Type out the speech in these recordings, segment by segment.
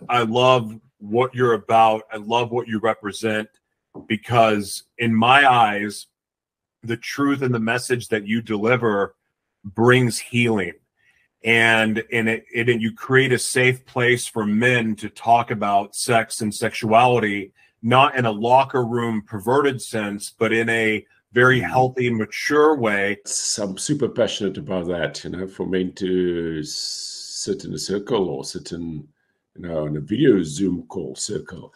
I love what you're about. I love what you represent, because in my eyes, the truth and the message that you deliver brings healing. And you create a safe place for men to talk about sex and sexuality, not in a locker room perverted sense, but in a very healthy, mature way. I'm super passionate about that, for men to sit in a circle or sit in, in a video Zoom call circle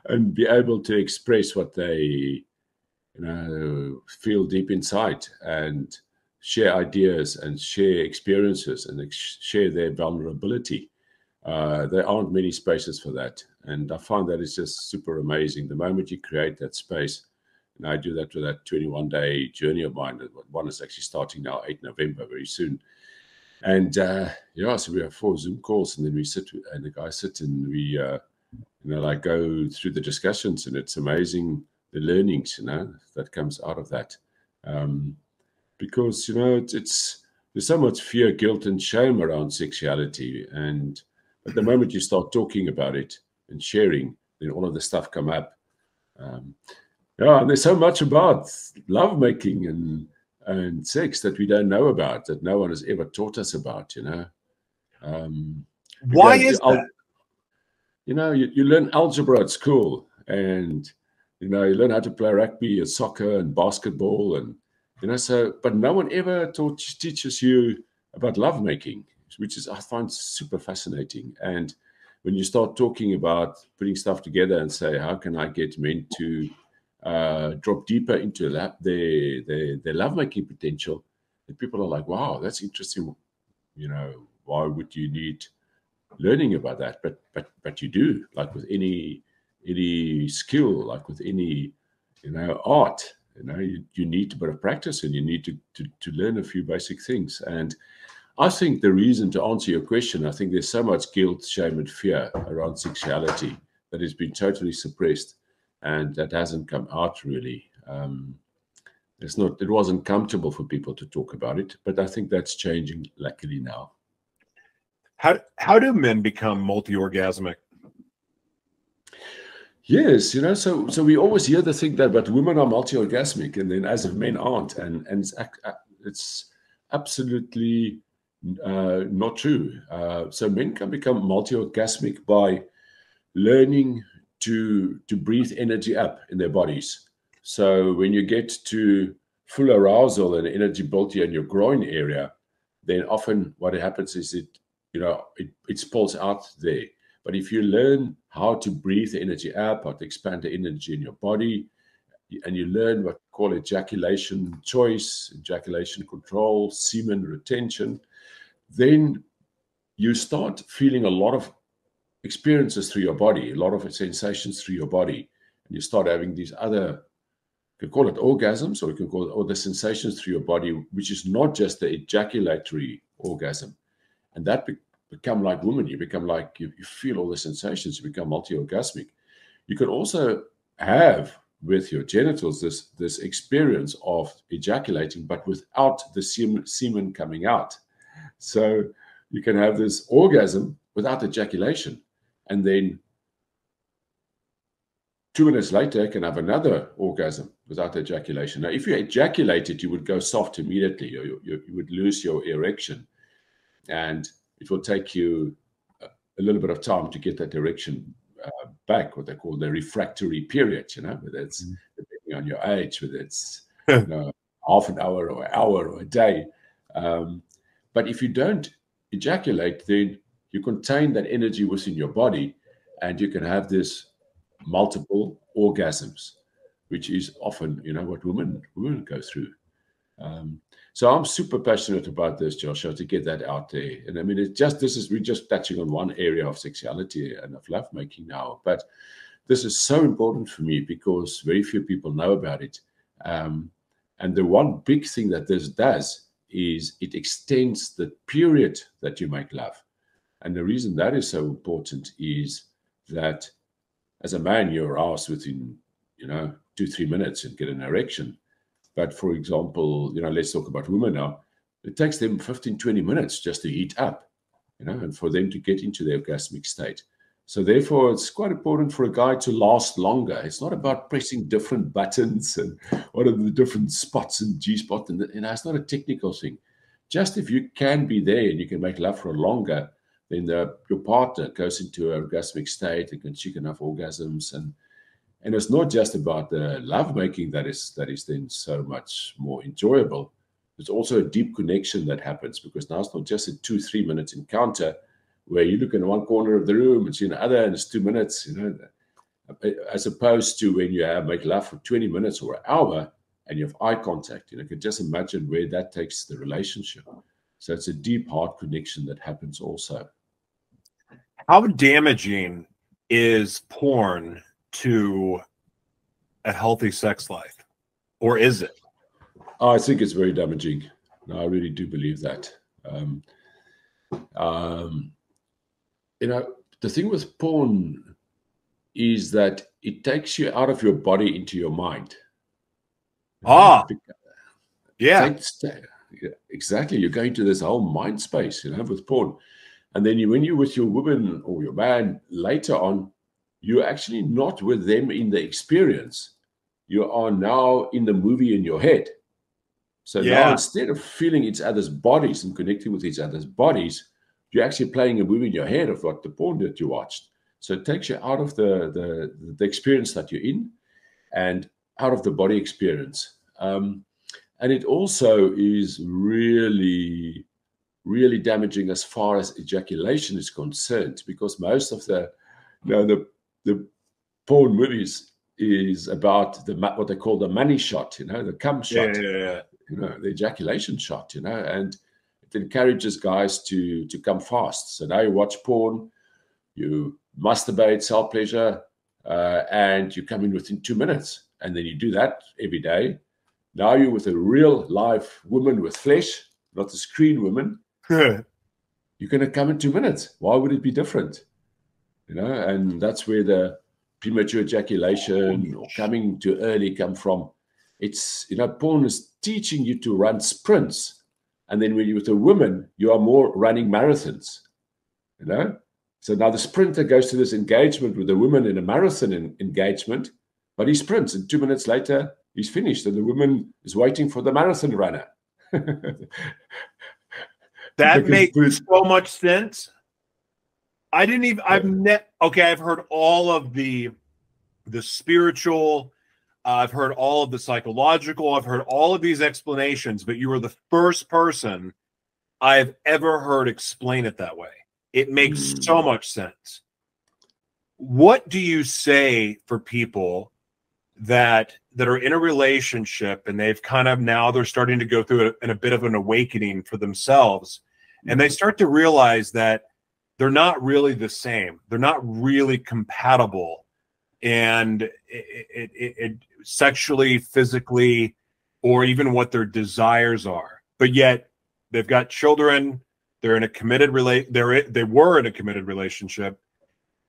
and be able to express what they, feel deep inside, and share ideas and share experiences and share their vulnerability. There aren't many spaces for that. And I find that it's just super amazing. The moment you create that space, and I do that with that 21-day journey of mine. One is actually starting now, 8 November, very soon. And yeah, so we have 4 Zoom calls, and then we sit, and the guys sit, and we, like go through the discussions, and it's amazing the learnings, that comes out of that. Because, there's so much fear, guilt, and shame around sexuality. And at the moment you start talking about it and sharing, then all of the stuff come up. Yeah, and there's so much about lovemaking and sex that we don't know about, that no one has ever taught us about, Why is that? You learn algebra at school, and, you learn how to play rugby and soccer and basketball, and, but no one ever teaches you about lovemaking, which is, I find, super fascinating. And when you start talking about putting stuff together and say, how can I get men to drop deeper into their lovemaking potential, and people are like, wow, that's interesting. Why would you need learning about that? But you do, like with any skill, like with any art. You need a bit of practice, and you need to learn a few basic things. And I think the reason, to answer your question, I think there's so much guilt, shame, and fear around sexuality that has been totally suppressed, and that hasn't come out really. It wasn't comfortable for people to talk about it, but I think that's changing, luckily, now. How do men become multi-orgasmic? Yes, so we always hear the thing that, but women are multi-orgasmic, and then as if men aren't, and it's absolutely not true. So men can become multi-orgasmic by learning to breathe energy up in their bodies. So when you get to full arousal and energy built here in your groin area, then often what happens is it spills out there. But if you learn how to breathe the energy up, how to expand the energy in your body, and you learn what we call ejaculation choice, ejaculation control, semen retention, then you start feeling a lot of experiences through your body, a lot of sensations through your body. And you start having these other, you can call it orgasms, or you can call it the sensations through your body, which is not just the ejaculatory orgasm. And that become like women. You become like, you feel all the sensations, you become multi-orgasmic. You can also have with your genitals this experience of ejaculating, but without the semen coming out. So you can have this orgasm without ejaculation, and then 2 minutes later you can have another orgasm without ejaculation. Now, if you ejaculated, you would go soft immediately, or you would lose your erection, and it will take you a little bit of time to get that erection back, what they call the refractory period, whether it's depending on your age, whether it's half an hour or an hour or a day. But if you don't ejaculate, then you contain that energy within your body, and you can have this multiple orgasms, which is often, what women go through. So I'm super passionate about this, Joshua, to get that out there. And I mean, we're just touching on one area of sexuality and of lovemaking now, but this is so important for me because very few people know about it. And the one big thing that this does is it extends the period that you make love. And the reason that is so important is that as a man, you're asked within, 2-3 minutes and get an erection. But for example, let's talk about women now. It takes them 15-20 minutes just to heat up, and for them to get into the orgasmic state. So therefore, it's quite important for a guy to last longer. It's not about pressing different buttons and what are the different spots and G-spot. And it's not a technical thing. Just if you can be there and you can make love for longer, then your partner goes into an orgasmic state and can achieve enough orgasms. And it's not just about the lovemaking that is then so much more enjoyable. There's also a deep connection that happens, because now it's not just a 2-3 minute encounter where you look in one corner of the room and see another, and it's 2 minutes, as opposed to when you make love for 20 minutes or an hour and you have eye contact. You can just imagine where that takes the relationship. So it's a deep heart connection that happens also. How damaging is porn to a healthy sex life, or is it? I think it's very damaging. No, I really do believe that. The thing with porn is that it takes you out of your body into your mind. Yeah. Yeah, exactly. You're going to this whole mind space, with porn. And then when you're with your woman or your man later on, you're actually not with them in the experience. You are now in the movie in your head. So now, instead of feeling each other's bodies and connecting with each other's bodies, you're actually playing a movie in your head of what the porn that you watched. So it takes you out of the experience that you're in and out of the body experience. And it also is really, really damaging as far as ejaculation is concerned, because most of the porn movies is about what they call the money shot, the cum shot, the ejaculation shot, and it encourages guys to come fast. So now you watch porn, you masturbate, self-pleasure, and you come in within 2 minutes. And then you do that every day. Now you're with a real live woman with flesh, not a screen woman. You're going to come in 2 minutes. Why would it be different? And that's where the premature ejaculation or coming too early come from. It's, porn is teaching you to run sprints. And then when you're with a woman, you are more running marathons, So now the sprinter goes to this engagement with a woman in a marathon engagement, but he sprints, and 2 minutes later, he's finished, and the woman is waiting for the marathon runner. That makes so much sense. I've heard all of the spiritual, I've heard all of the psychological, I've heard all of these explanations, but you were the first person I've ever heard explain it that way. It makes so much sense. What do you say for people that are in a relationship and they've they're starting to go through a bit of an awakening for themselves, and they start to realize that they're not really the same, they're not really compatible, and it sexually, physically, or even what their desires are, but yet they've got children, they're in a committed they were in a committed relationship,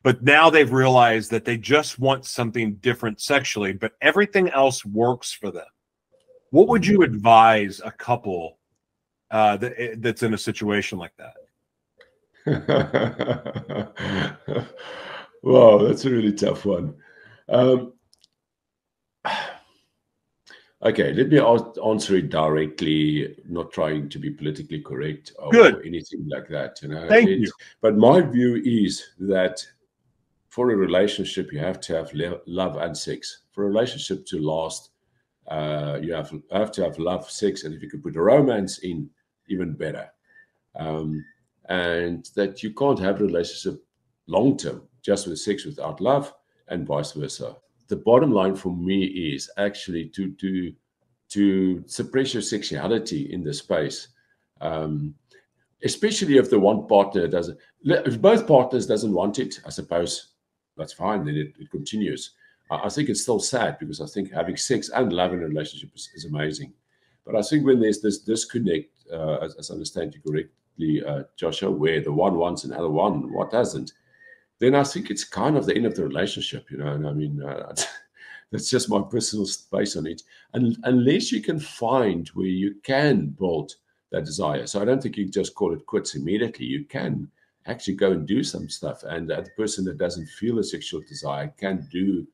but now they've realized that they just want something different sexually, but everything else works for them. What would you advise a couple that's in a situation like that? Wow, that's a really tough one. Okay, let me answer it directly, not trying to be politically correct or anything like that. Thank you. But my view is that for a relationship, you have to have love and sex. For a relationship to last, you have to have love, sex, and if you could put romance in, even better. And that you can't have a relationship long-term just with sex without love, and vice versa. The bottom line for me is actually to suppress your sexuality in this space, especially if the one partner doesn't. If both partners doesn't want it, I suppose that's fine. Then it continues. I think it's still sad, because I think having sex and love in a relationship is amazing. But I think when there's this disconnect, as I understand you correctly, Joshua, where the one wants and the other one what doesn't, then I think it's kind of the end of the relationship, And I mean, that's just my personal space on it. And unless you can find where you can build that desire. So I don't think you just call it quits immediately. You can actually go and do some stuff. And the person that doesn't feel a sexual desire can do,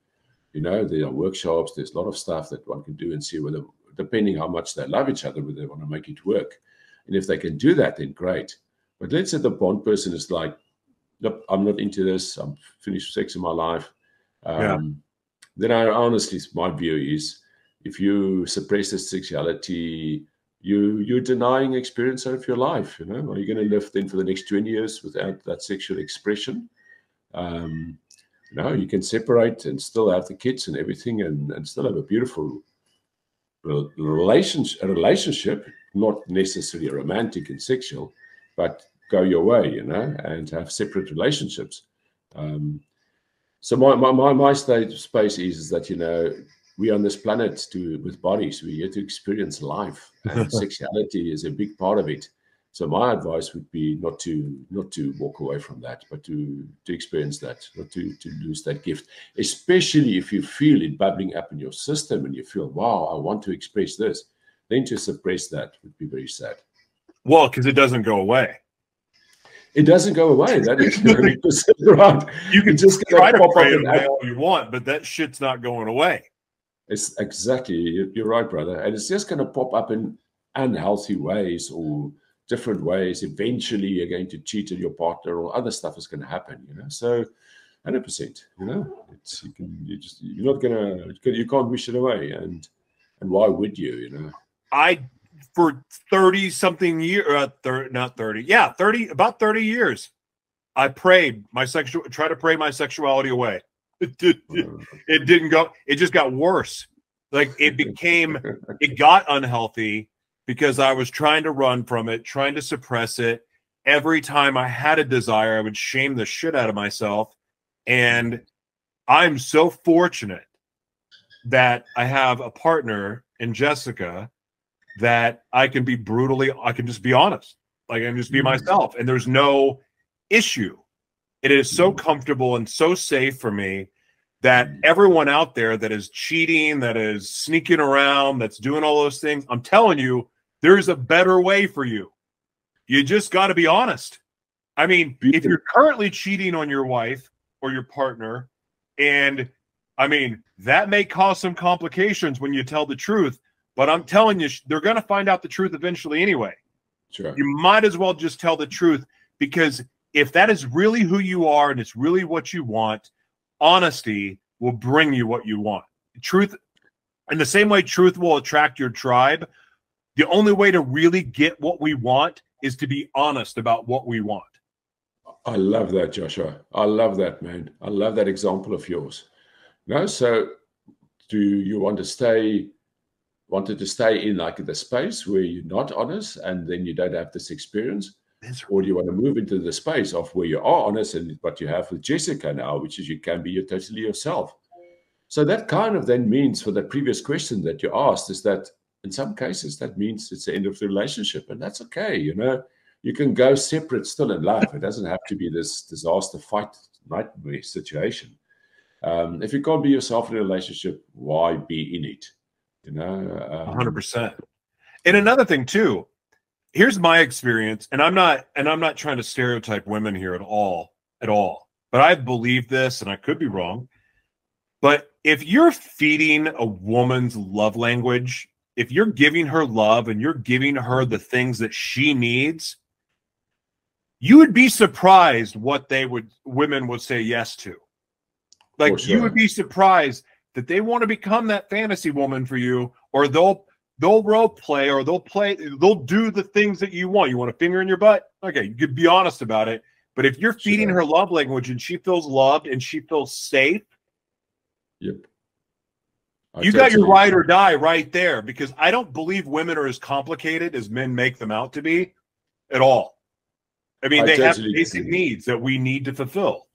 you know, there are workshops, there's a lot of stuff that one can do and see whether, depending how much they love each other, whether they want to make it work. And if they can do that, then great. But let's say the bond person is like, nope, I'm not into this, I'm finished sex in my life. Then I honestly, my view is, if you suppress the sexuality, you're denying experience out of your life. You know, are you going to live then for the next 20 years without that sexual expression? No, you can separate and still have the kids and everything, and still have a beautiful relationship, not necessarily romantic and sexual, but go your way, you know, and have separate relationships. So my space is that, you know, we on this planet with bodies, we're here to experience life, and sexuality is a big part of it. So my advice would be not to walk away from that, but to experience that, not to lose that gift, especially if you feel it bubbling up in your system and you feel, wow, I want to express this. Then to suppress that would be very sad. Well, because it doesn't go away. It doesn't go away. That is 100% right. You can just try to pray it away all you want, but that shit's not going away. It's exactly, you're right, brother. And it's just going to pop up in unhealthy ways or different ways. Eventually, you're going to cheat on your partner, or other stuff is going to happen. You know, so 100%. You know, you're not gonna, you can't wish it away, and why would you? You know, for 30 something years, not 30, yeah, 30, about 30 years, I tried to pray my sexuality away. It didn't go. It just got worse. Like it got unhealthy because I was trying to run from it, trying to suppress it. Every time I had a desire, I would shame the shit out of myself. And I'm so fortunate that I have a partner in Jessica that I can just be honest. Like, I can just be myself, and there's no issue. It is so comfortable and so safe for me that everyone out there that is cheating, that is sneaking around, that's doing all those things, I'm telling you, there's a better way for you. You just got to be honest. I mean, if you're currently cheating on your wife or your partner, and I mean, that may cause some complications when you tell the truth, but I'm telling you, they're going to find out the truth eventually anyway. Sure. You might as well just tell the truth, because if that is really who you are and it's really what you want, honesty will bring you what you want. Truth, in the same way truth will attract your tribe, the only way to really get what we want is to be honest about what we want. I love that, Joshua. I love that, man. I love that example of yours. No, so do you wanted to stay in like the space where you're not honest and then you don't have this experience? Or do you want to move into the space of where you are honest, and what you have with Jessica now, which is you can be totally yourself? So that kind of then means, for the previous question that you asked, is that in some cases that means it's the end of the relationship, and that's okay. You know, you can go separate still in life. It doesn't have to be this disaster fight nightmare situation. If you can't be yourself in a relationship, why be in it? You know, 100%. And another thing too, here's my experience, and I'm not trying to stereotype women here at all. But I believe this, and I could be wrong. But if you're feeding a woman's love language, if you're giving her love and you're giving her the things that she needs, you would be surprised what women would say yes to. Like, you would be surprised that they want to become that fantasy woman for you, or they'll role play, or they'll do the things that you want. You want a finger in your butt? Okay, you could be honest about it. But if you're feeding her love language and she feels loved and she feels safe, yep, you got your ride or die right there, because I don't believe women are as complicated as men make them out to be at all. I mean, they have basic needs that we need to fulfill.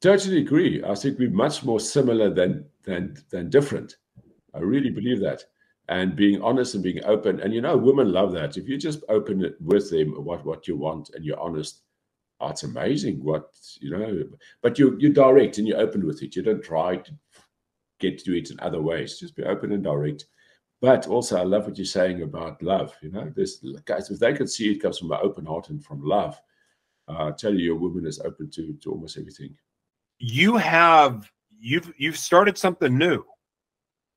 Totally agree. I think we're much more similar than different. I really believe that. And being honest and being open. And, you know, women love that. If you just open it with them, what you want, and you're honest, it's amazing what, you know, but you're direct and you're open with it. You don't try to get to it in other ways. Just be open and direct. But also, I love what you're saying about love. You know, this, guys, if they could see it comes from an open heart and from love, I tell you, your woman is open to almost everything. You've started something new,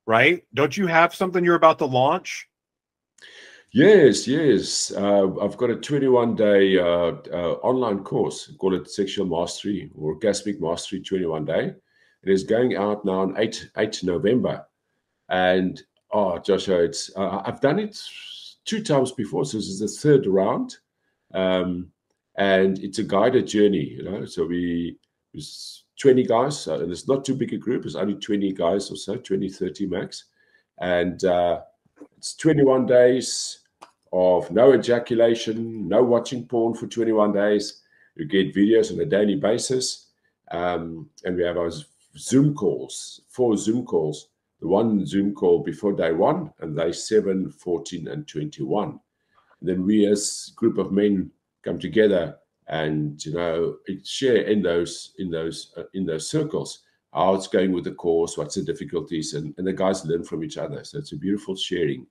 right? Don't you have something you're about to launch? Yes, yes. I've got a 21-day online course, call it Sexual Mastery or Orgasmic Mastery 21 Day. It is going out now on 8 November. And oh, Joshua, I've done it 2 times before, so this is the 3rd round. And it's a guided journey, you know. So there's 20 guys, and it's not too big a group. It's only 20 guys or so, 20, 30 max. And it's 21 days of no ejaculation, no watching porn for 21 days. You get videos on a daily basis. And we have our Zoom calls, 4 Zoom calls. The one Zoom call before day 1 and day 7, 14, and 21. And then we as a group of men come together and, you know, share in those circles how it's going with the course, what's the difficulties, and the guys learn from each other. So it's a beautiful sharing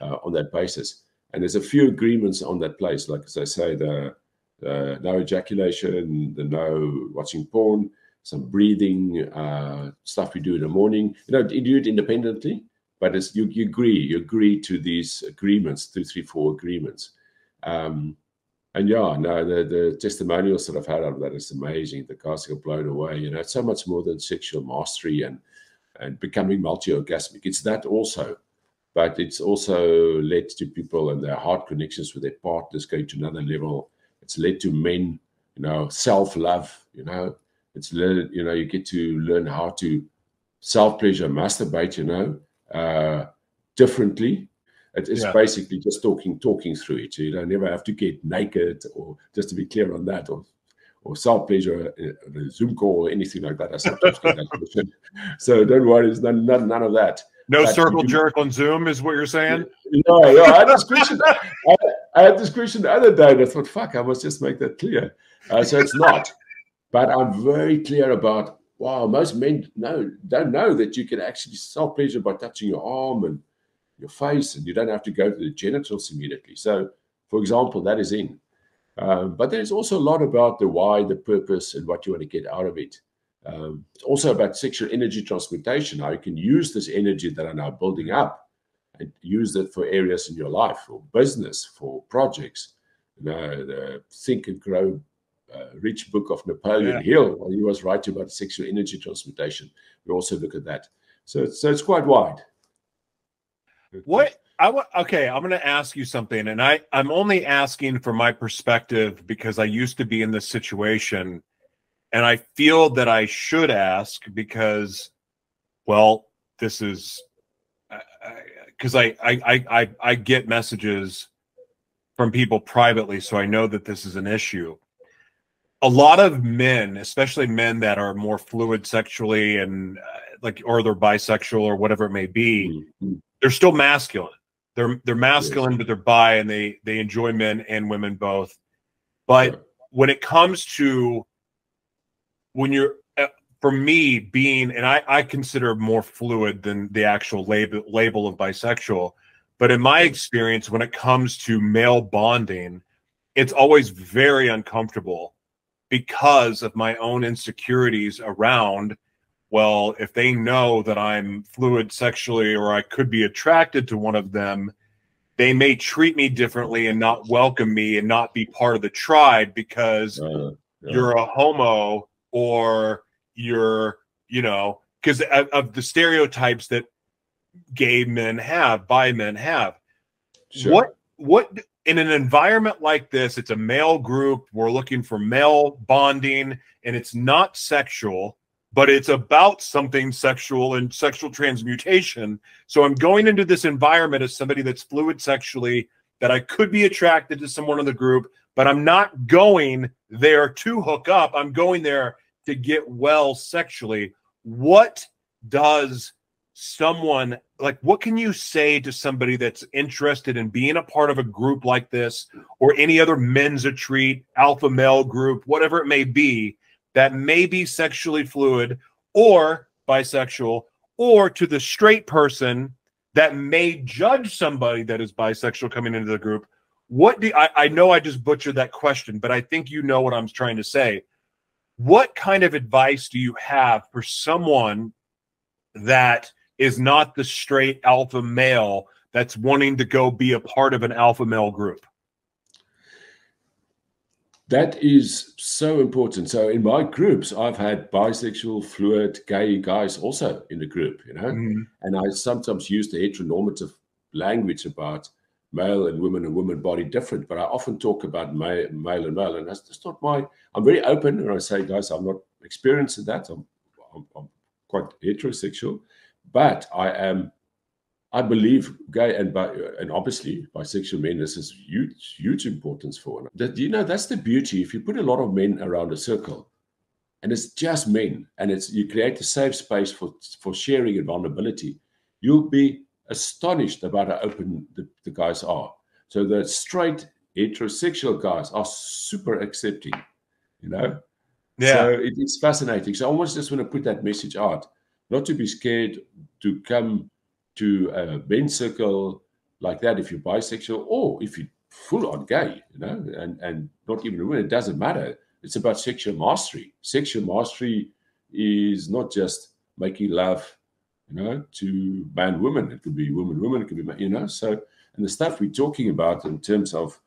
on that basis. And there's a few agreements on that place, like as I say, the no ejaculation, the no watching porn, some breathing stuff we do in the morning. You know, you do it independently, but it's, you agree to these agreements, 2, 3, 4 agreements. And yeah, no, the testimonials that I've had out of that is amazing. The guys are blown away. You know, it's so much more than sexual mastery and becoming multi-orgasmic. It's that also, but it's also led to people and their heart connections with their partners going to another level. It's led to men, you know, self-love, you know. It's learn, you know, you get to learn how to self-pleasure, masturbate, you know, differently. It is basically just talking through it. So you don't never have to get naked, or just to be clear on that, or self-pleasure, a Zoom call or anything like that. I sometimes get that question. So don't worry, there's none of that. No circle jerk on Zoom is what you're saying? No, I had this question. I had this question the other day, and I thought, fuck, I must just make that clear. So it's not. But I'm very clear about, wow, most men don't know that you can actually self-pleasure by touching your arm and your face, and you don't have to go to the genitals immediately. So, for example, that is in. But there's also a lot about the why, the purpose, and what you want to get out of it. It's also about sexual energy transmutation, how you can use this energy that are now building up and use that for areas in your life, for business, for projects. You know, the Think and Grow Rich book of Napoleon Hill, well, he was right about sexual energy transmutation. We also look at that. So it's quite wide. Okay, I'm going to ask you something, and I'm only asking from my perspective because I used to be in this situation, and I feel that I should ask because, well, this is because I get messages from people privately, so I know that this is an issue. A lot of men, especially men that are more fluid sexually and or they're bisexual or whatever it may be, they're still masculine. They're masculine, but they're bi, and they enjoy men and women both. But when it comes to for me being, and I consider more fluid than the actual label of bisexual, but in my experience, when it comes to male bonding, it's always very uncomfortable because of my own insecurities around, well, if they know that I'm fluid sexually or I could be attracted to one of them, they may treat me differently and not welcome me and not be part of the tribe because you're a homo, or you're, you know, because of the stereotypes that gay men have, bi men have. Sure. What in an environment like this, it's a male group, we're looking for male bonding, and it's not sexual, but it's about something sexual and sexual transmutation. So I'm going into this environment as somebody that's fluid sexually, that I could be attracted to someone in the group, but I'm not going there to hook up. I'm going there to get well sexually. What does someone, like, what can you say to somebody that's interested in being a part of a group like this, or any other men's retreat, alpha male group, whatever it may be, that may be sexually fluid or bisexual, or to the straight person that may judge somebody that is bisexual coming into the group? what do I know I just butchered that question, but I think you know what I'm trying to say. What kind of advice do you have for someone that is not the straight alpha male that's wanting to go be a part of an alpha male group? That is so important. So in my groups, I've had bisexual, fluid, gay guys also in the group, you know, and I sometimes use the heteronormative language about male and women body different, but I often talk about male and male, and that's just not my. I'm very open, and I say, guys, I'm not experienced in that. I'm quite heterosexual, but I believe gay and obviously bisexual men. This is huge importance for that. You know, that's the beauty. If you put a lot of men around a circle, and it's just men, and you create a safe space for sharing and vulnerability, you'll be astonished about how open the guys are. So the straight heterosexual guys are super accepting, you know. Yeah. So it's fascinating. So I almost just want to put that message out, not to be scared to come to a men's circle like that if you're bisexual, or if you're full on gay, you know, and not even a woman. It doesn't matter. It's about sexual mastery. Sexual mastery is not just making love, you know, to man, woman. It could be woman, it could be, you know. So, and the stuff we're talking about in terms of,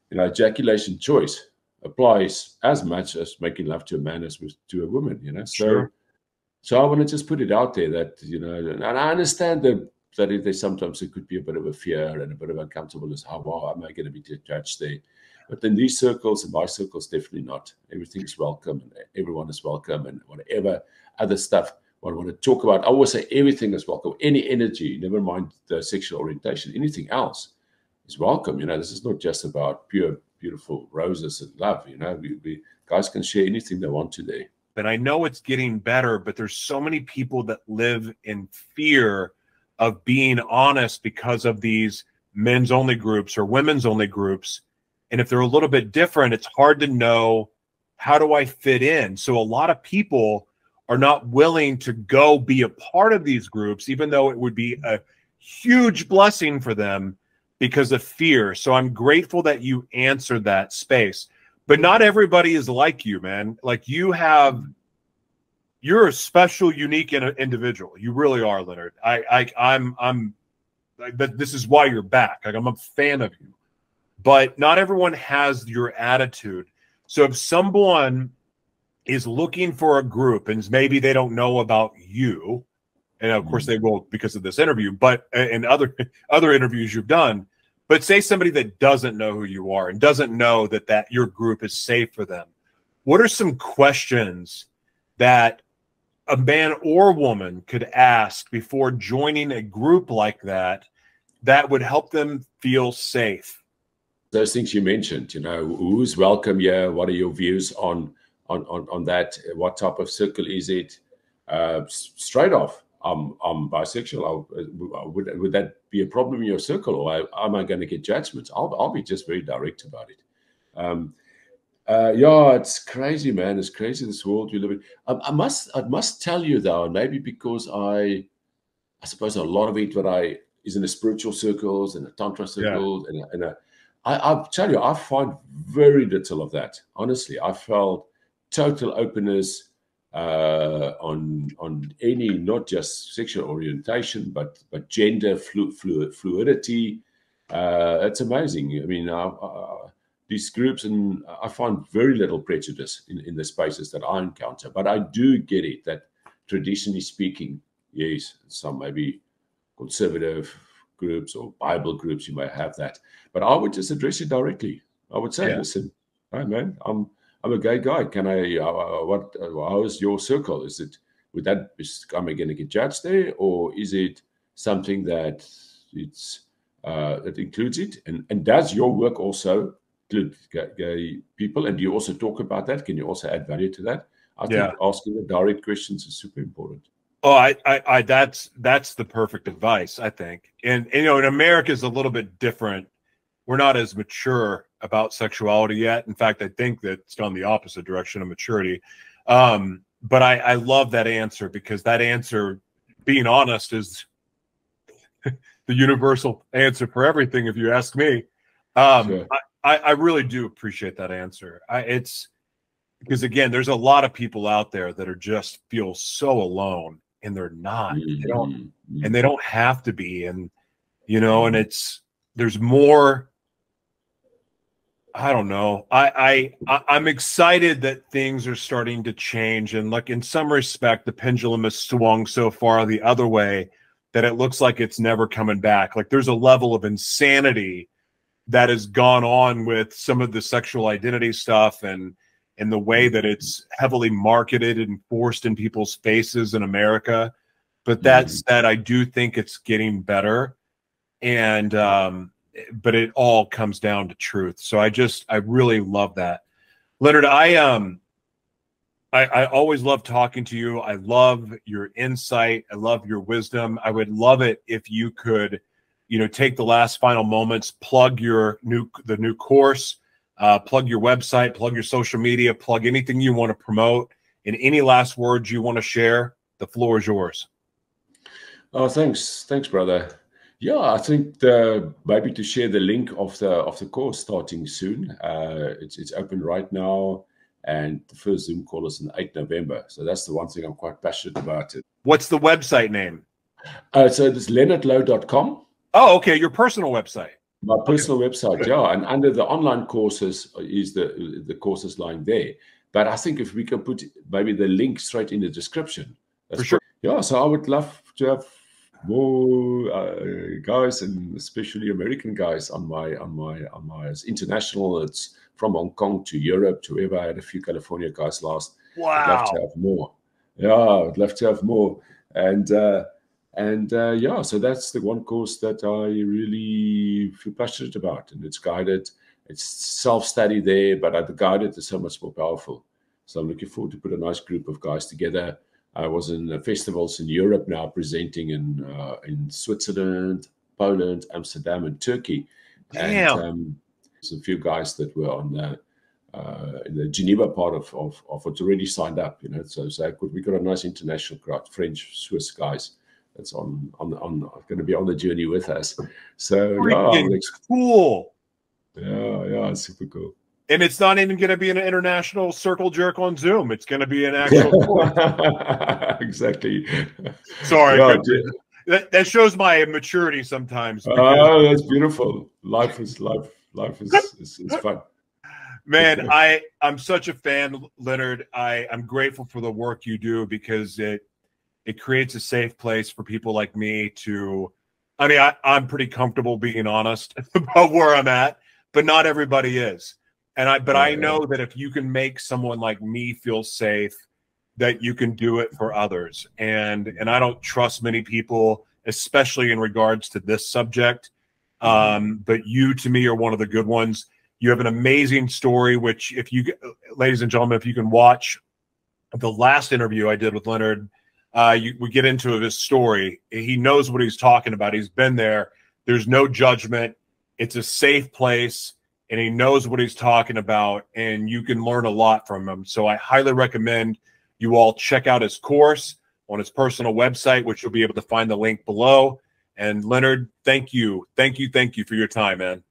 you know, ejaculation choice applies as much as making love to a man as to a woman, you know. So, sure. So I want to just put it out there that, you know, and I understand that there's sometimes it could be a bit of a fear and a bit of uncomfortableness. How, wow, am I going to be judged there? But in these circles, and my circles, definitely not. Everything is welcome, and everyone is welcome, and whatever other stuff I want to talk about, I always say everything is welcome. Any energy, never mind the sexual orientation, anything else is welcome. You know, this is not just about pure, beautiful roses and love. You know, we guys can share anything they want to there. And I know it's getting better, but there's so many people that live in fear of being honest because of these men's only groups or women's only groups. And if they're a little bit different, it's hard to know, how do I fit in? So a lot of people are not willing to go be a part of these groups, even though it would be a huge blessing for them because of fear. So I'm grateful that you answered that space. But not everybody is like you, man. Like you're a special, unique individual. You really are, Lenerd. This is why you're back. Like, I'm a fan of you. But not everyone has your attitude. So if someone is looking for a group and maybe they don't know about you, and of course they will because of this interview, but in other interviews you've done. But say somebody that doesn't know who you are and doesn't know that your group is safe for them. What are some questions that a man or woman could ask before joining a group like that would help them feel safe? Those things you mentioned, you know, who's welcome here? What are your views on that? What type of circle is it? Straight off, I'm bisexual. Would that be a problem in your circle, or am I going to get judgments? I'll be just very direct about it. Yeah, it's crazy, man. It's crazy, this world we live in. I must tell you though, maybe because I suppose a lot of it is in the spiritual circles and the tantra circles, and I tell you, I find very little of that. Honestly, I felt total openness on any, not just sexual orientation, but gender fluidity. It's amazing. I mean, these groups, and I find very little prejudice in the spaces that I encounter. But I do get it that traditionally speaking, yes, some maybe conservative groups or Bible groups, you may have that. But I would just address it directly. I would say, listen, hey man, I'm a gay guy. Can I? How is your circle? Am I going to get judged there, or is it something that that includes it? And does your work also include gay people? And do you also talk about that? Can you also add value to that? I think asking the direct questions is super important. Oh, that's the perfect advice, I think. And you know, in America is a little bit different. We're not as mature about sexuality yet. In fact, I think that it's gone the opposite direction of maturity. But I love that answer, because that answer, being honest, is the universal answer for everything, if you ask me. Sure. I really do appreciate that answer. It's because, again, there's a lot of people out there that are just feel so alone, and they're not. They don't, and they don't have to be. And, you know, and there's more. I don't know. I'm excited that things are starting to change, and like in some respect, the pendulum has swung so far the other way that it looks like it's never coming back. Like there's a level of insanity that has gone on with some of the sexual identity stuff and the way that it's heavily marketed and forced in people's faces in America. But that said, I do think it's getting better, and but it all comes down to truth. So I really love that. Lenerd, I always love talking to you. I love your insight. I love your wisdom. I would love it if you could, you know, take the last final moments, plug the new course, plug your website, plug your social media, plug anything you want to promote, and any last words you want to share. The floor is yours. Oh, thanks, brother. Yeah, I think maybe to share the link of the course starting soon. It's open right now, and the first Zoom call is on 8 November. So that's the one thing I'm quite passionate about. What's the website name? So it's lenerdlouw.com. Oh, okay, your personal website. My personal website, yeah. And under the online courses is the courses lying there. But I think if we can put maybe the link straight in the description. For sure. Yeah, so I would love to have more guys, and especially American guys on my it's international. It's from Hong Kong to Europe to wherever. I had a few California guys last. Wow. I'd love to have more. Yeah, I'd love to have more. And yeah, so that's the one course that I really feel passionate about, and it's guided. It's self-study there, but the guided is so much more powerful. So I'm looking forward to put a nice group of guys together. I was in festivals in Europe now, presenting in Switzerland, Poland, Amsterdam, and Turkey. Damn. And there's a few guys that were on in the Geneva part of what's already signed up. You know, so we got a nice international crowd, French, Swiss guys that's going to be on the journey with us. So cool. Yeah, it's super cool. And it's not even going to be an international circle jerk on Zoom. It's going to be an actual course. Exactly. Sorry. Yeah, that shows my maturity sometimes. Oh, that's beautiful. Life is fun. Man, I'm such a fan, Lenerd. I'm grateful for the work you do, because it creates a safe place for people like me to, I mean, I'm pretty comfortable being honest about where I'm at, but not everybody is. But I know that if you can make someone like me feel safe, that you can do it for others. And I don't trust many people, especially in regards to this subject. But you, to me, are one of the good ones. You have an amazing story, which ladies and gentlemen, if you can watch the last interview I did with Lenerd, we get into his story. He knows what he's talking about. He's been there. There's no judgment. It's a safe place. And he knows what he's talking about, and you can learn a lot from him. So I highly recommend you all check out his course on his personal website, which you'll be able to find the link below. And Lenerd, thank you for your time, man.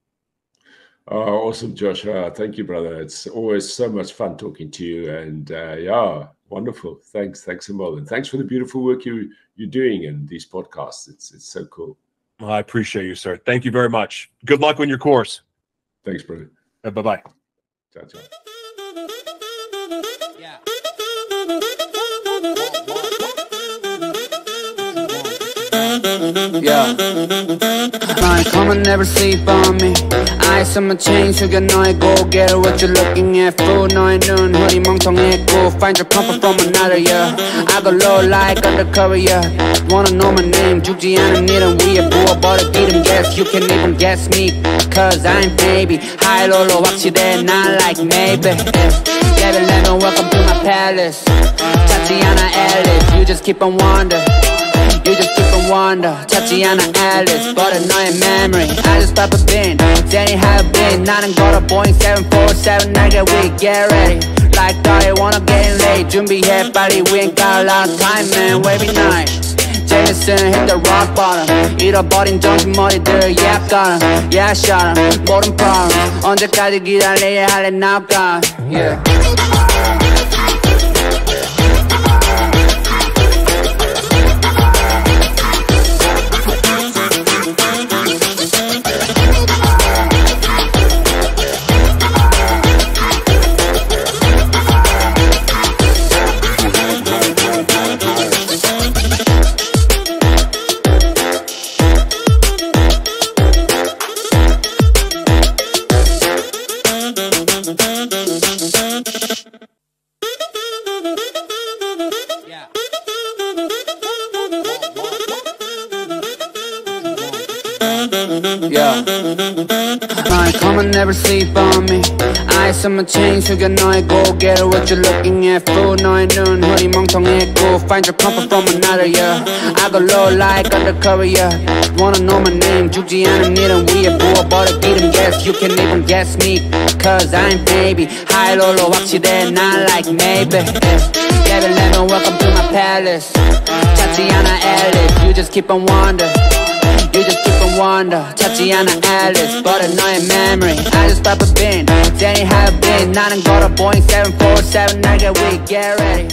Awesome, Josh. Thank you, brother. It's always so much fun talking to you. And yeah, wonderful. Thanks a lot. And thanks for the beautiful work you're doing in these podcasts. It's so cool. Well, I appreciate you, sir. Thank you very much. Good luck on your course. Thanks, brother. Bye-bye. Ciao, ciao. Yeah. Come and never sleep on me. Eyes on my chain, so you know I go get it. What you looking at, fool? No, I know, honey, 멍청했고. Find your comfort from another, yeah. I go low like undercover, yeah. Wanna know my name, 죽지 않은 일은 위에 부어버려 기름. Guess you can even guess me, cause I'm baby. High low 확실해, not like maybe. Gavin Lemon, welcome to my palace. Tatiana Alice, you just keep on wondering. You just keep on wonder, Tatiana Alice, but 너의 memory. I just pop a bin, Danny have been. 나는 걸어 Boeing 747, I get weak, get ready. Like thought I wanna get in late. 준비해 빨리, we ain't got a lot of time, man. Wavy night. 제니슨 hit the rock bottom 잃어버린 정신 머리들 yeah got 'em yeah shot 'em 모든 problem 언제까지 기다려야 할래 now gone yeah Yeah. Fine, come and never sleep on me. Eyes on my chain, 숙여 너의 고개를 what you looking at fool 너의 눈 허리 멍청했고 find your comfort from another yeah I go low like undercover yeah wanna know my name 죽지 않은 일은 위에 부어버려 기름 guess you can't even guess me cause I'm baby high low로 확실해 not like maybe yeah. Let me welcome to my palace 찾지 않아 Alice you just keep on wonder You just keep on wonder 찾지 않아 Alice 버려 너의 memory I just pop a bin Danny have been 나는 걸어 Boeing 747 날 get weak get ready